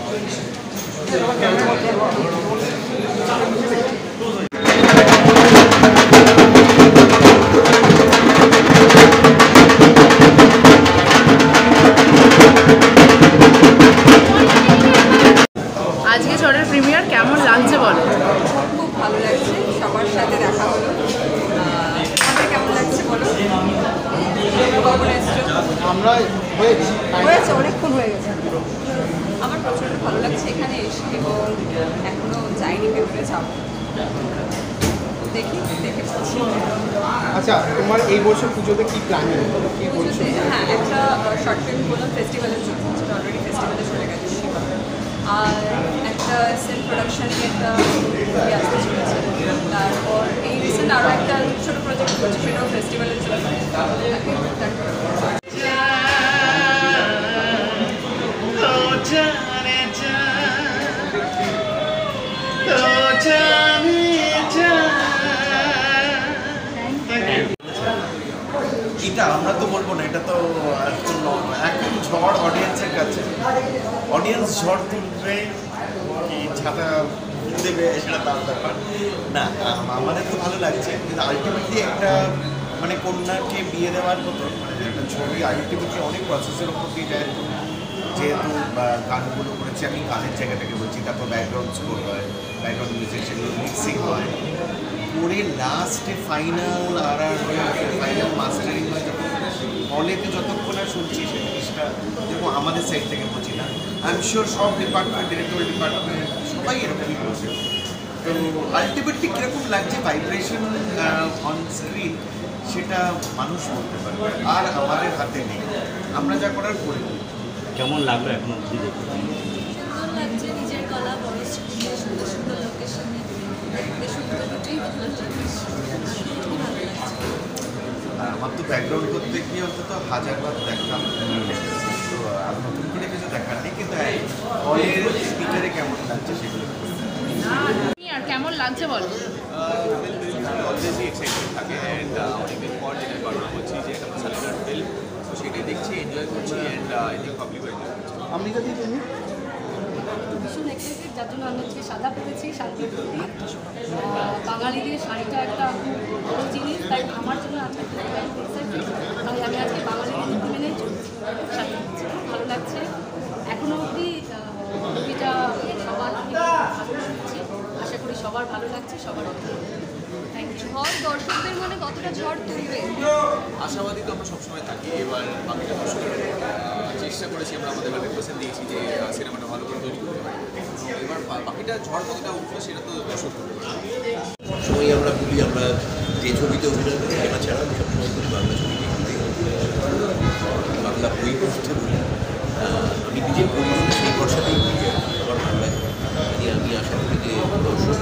আজকে শর্টের প্রিমিয়ার কেমন লাগছে বলো? খুব ভালো লাগছে, সবার সাথে দেখা হলো। আমাদের কেমন লাগছে বলো? আমরা হয়েছে, অনেকক্ষণ হয়ে গেছে। আমার প্রচণ্ড ভালো লাগছে এখানে এসে, এবং এখনো যাইনি, ভেতরে যাবো, দেখি দেখে পাচ্ছি। আচ্ছা, তোমার এই বছর পুজোতে কি প্ল্যানিং? কি বলছো? হ্যাঁ, একটা শর্ট ফিল্ম করলাম ফেস্টিভ্যালের জন্য, সেটা অলরেডি ফেস্টিভ্যালে চলে গেছে শিবা। আর একটা সেলফ প্রোডাকশানে একটা মুভি আসতে চলেছে। তারপর এই রিসেন্ট আরও একটা ছোটো প্রজেক্ট করছি, সেটাও ফেস্টিভ্যালে চলে গেছে। এটা আমরা তো বলবো না, এটা তো এখন ঝড় অডিয়েন্সের কাছে, অডিয়েন্স ঝড় তুলবে কি ছাতা দেবে সেটা তার ব্যাপার না। আমাদের তো ভালো লাগছে, কিন্তু আলটিমেটলি একটা মানে কন্যাকে বিয়ে দেওয়ার মতো মানে একটা ছবি আলটিমেটলি অনেক প্রসেসের ওপর দিয়ে যায়। যেহেতু গানগুলো করেছি আমি, গানের জায়গাটাকে বলছি, তারপর ব্যাকগ্রাউন্ড স্কোর হয়, ব্যাকগ্রাউন্ড মিউজিক, সেগুলো মিক্সিং হয় করে লাস্টে ফাইনাল আর ফাইনাল মাস্টারিং হয়। যখন হলেতে যতক্ষণ আর শুনছি সেই জিনিসটা যেরকম আমাদের সাইড থেকে বুঝি না, আই এম শিওর সব ডিপার্টমেন্ট, ডিরেক্টর ডিপার্টমেন্ট সবাই এরকমই করছে। তো আলটিমেটলি কীরকম লাগছে ভাইব্রেশন অন স্ক্রিন, সেটা মানুষ বলতে পারবে, আর আমাদের হাতে নেই, আমরা যা করার করি। কেমন লাগলো এখন অবধি দেখতে? সুন্দর লাগছে, নিজের গলা, বড় স্ক্রিনে, সুন্দর সুন্দর লোকেশনে, দেখতে সুন্দর, দুটোই ভালো লাগছে, ভালো লাগছে। আমার তো ব্যাকগ্রাউন্ড করতে গিয়ে অন্তত 1000বার দেখলাম, তো আর নতুন করে কিছু দেখার নেই, কিন্তু হলের স্পিকারে কেমন লাগছে সেগুলো। আর কেমন লাগছে বলো? অলওয়েজই এক্সাইটেড থাকে, অ্যান্ড অনেকদিন পর যেটা কল্পনা করছি যে একটা মশালাদার ফিল্ম, তো সেটাই দেখছি, এনজয় করছি, and I think public enjoy করছি। আমি যদি তুমি ভীষণ এক্সাইটেড, যার জন্য আমি হচ্ছে সাদা পরেছি, শাড়ি পরি। বাঙালিদের শাড়িটা একটা খুব বড় জিনিস, তাই আমার জন্য আজকে এক্সাইটেড, তাই আমি আজকে বাঙালিদের নীতি মেনেই চলছি, শাড়ি পরছি, খুব ভালো লাগছে। এখনও অবধি মুভিটা সবার ভালো শুনছি, আশা করি সবার ভালো লাগছে, সবার ঝড় দর্শকদের মনে কতটা ঝড় তুলবে? আশাবাদী তো আমরা সবসময় থাকি, এবার বাকিটা দর্শকের চেষ্টা করেছি, আমরা আমাদের 100% দিয়েছি যে সিনেমাটা ভালো করে তৈরি করতে পারি। এবার বাকিটা ঝড় কতটা উঠবে সেটা তো দর্শক করতে পারে। সবসময় আমরা বলি, আমরা যে ছবিতে অভিনয় করি সেটা ছাড়া আমি সবসময় বলি বাংলা ছবিতে বাংলা বই পড়তে বলি। আমি নিজে বই সেই ভরসাতেই বলি, আমার ভালো লাগে। আমি আশা করি যে দর্শক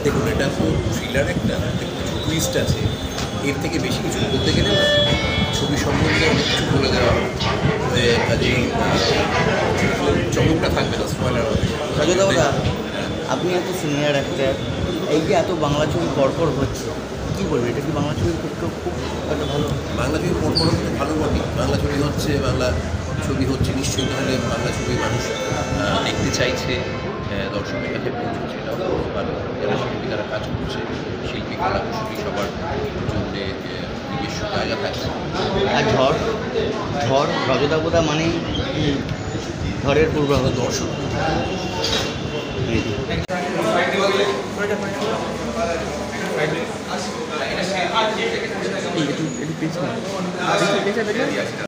দেখুন, এটা তো থ্রিলার, একটা টুইস্ট আছে, এর থেকে বেশি কিছু বলতে গেলে না ছবি সম্বন্ধে অনেক কিছু বলে দেওয়া হবে, কাজেই চমকটা থাকবে না, স্পয়লার হবে। রাজুদা, আপনি এত সিনিয়র অ্যাক্টর, এই যে এত বাংলা ছবি পরপর হচ্ছে, কী বলবেন, এটা কি বাংলা ছবির ক্ষেত্রেও খুব একটা ভালো? বাংলা ছবি পরপর হচ্ছে ভালো বটে, বাংলা ছবি হচ্ছে, বাংলা ছবি হচ্ছে নিশ্চয়ই, তাহলে বাংলা ছবি মানুষ দেখতে চাইছে, দর্শকের কাছে পৌঁছচ্ছে, এটাও ভালো। যারা শিল্পী, যারা কাজ করছে, শিল্পী, কলাকুশলী, সবার জন্য নিজস্ব জায়গা থাকছে। আর ঝড় ঝড় রজতাবোধা মানেই ঝড়ের পূর্বাভাস। দর্শক এটি